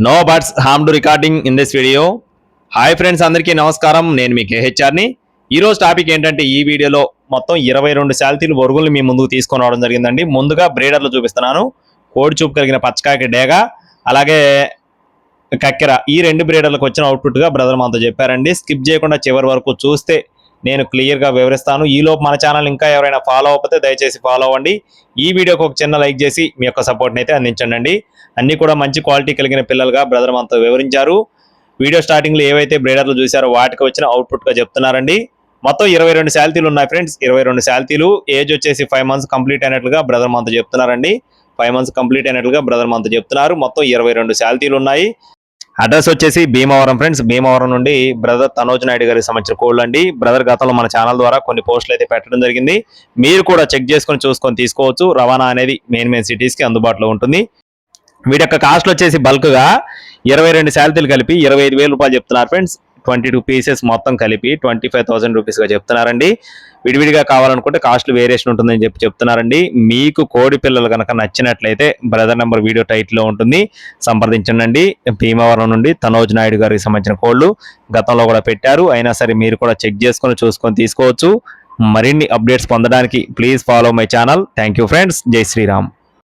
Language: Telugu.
No birds harm to recording in this video. Hi friends, అందరికీ నమస్కారం. నేను మీ కేహెచ్ఆర్ని. ఈరోజు టాపిక్ ఏంటంటే ఈ వీడియోలో మొత్తం 22 శాల్తీలు బొరుగుల్ని మీ ముందుకు తీసుకొని రావడం జరిగిందండి. ముందుగా బ్రీడర్లు చూపిస్తున్నాను. కోడి చూపు కలిగిన పచ్చకాకి డేగ, అలాగే కక్కెర, ఈ 2 బ్రీడర్లకు వచ్చిన అవుట్పుట్గా బ్రదర్ మనతో చెప్పారండి. స్కిప్ చేయకుండా చివరి వరకు చూస్తే నేను క్లియర్గా వివరిస్తాను. ఈలోపు మన ఛానల్ ఇంకా ఎవరైనా ఫాలో అవ్వకపోతే దయచేసి ఫాలో అవ్వండి. ఈ వీడియోకి ఒక చిన్న లైక్ చేసి మీ యొక్క సపోర్ట్ని అయితే అందించండి. అన్నీ కూడా మంచి క్వాలిటీ కలిగిన పిల్లలుగా బ్రదర్ మనతో వివరించారు. వీడియో స్టార్టింగ్లో ఏవైతే బ్రీడర్లు చూసారో వాటికి వచ్చిన అవుట్పుట్గా చెప్తున్నారండి. మొత్తం 22 శాల్తీలు ఉన్నాయి ఫ్రెండ్స్. 22 శాల్తీలు, ఏజ్ వచ్చేసి 5 months కంప్లీట్ అయినట్లుగా బ్రదర్ మనతో చెప్తున్నారండి. 5 months కంప్లీట్ అయినట్లుగా బ్రదర్ మనతో చెప్తున్నారు. మొత్తం 22 శాల్తీలు ఉన్నాయి. అడ్రస్ వచ్చేసి భీమవరం ఫ్రెండ్స్. భీమవరం నుండి బ్రదర్ తనోజ్ నాయుడు గారికి సంబంధించిన కోళ్ళు అండి. బ్రదర్ గతంలో మన ఛానల్ ద్వారా కొన్ని పోస్టులు అయితే పెట్టడం జరిగింది. మీరు కూడా చెక్ చేసుకొని చూసుకొని తీసుకోవచ్చు. రవాణా అనేది మెయిన్ సిటీస్కి అందుబాటులో ఉంటుంది. వీటి యొక్క కాస్ట్ వచ్చేసి బల్క్గా 22 శాల్తీలు కలిపి 25,000 రూపాయలు చెప్తున్నారు ఫ్రెండ్స్. 22 పీసెస్ మొత్తం కలిపి 25,000 రూపీస్గా చెప్తున్నారండి. విడివిడిగా కావాలనుకుంటే కాస్ట్ వేరియేషన్ ఉంటుందని చెప్తున్నారండి. మీకు కోడి పిల్లలు కనుక నచ్చినట్లయితే బ్రదర్ నెంబర్ వీడియో టైటిల్లో ఉంటుంది, సంప్రదించండి. భీమవరం నుండి తనోజ్ నాయుడు గారికి సంబంధించిన కోళ్ళు గతంలో కూడా పెట్టారు. అయినా సరే మీరు కూడా చెక్ చేసుకొని చూసుకొని తీసుకోవచ్చు. మరిన్ని అప్డేట్స్ పొందడానికి please follow my channel. Thank you friends. జై శ్రీరామ్.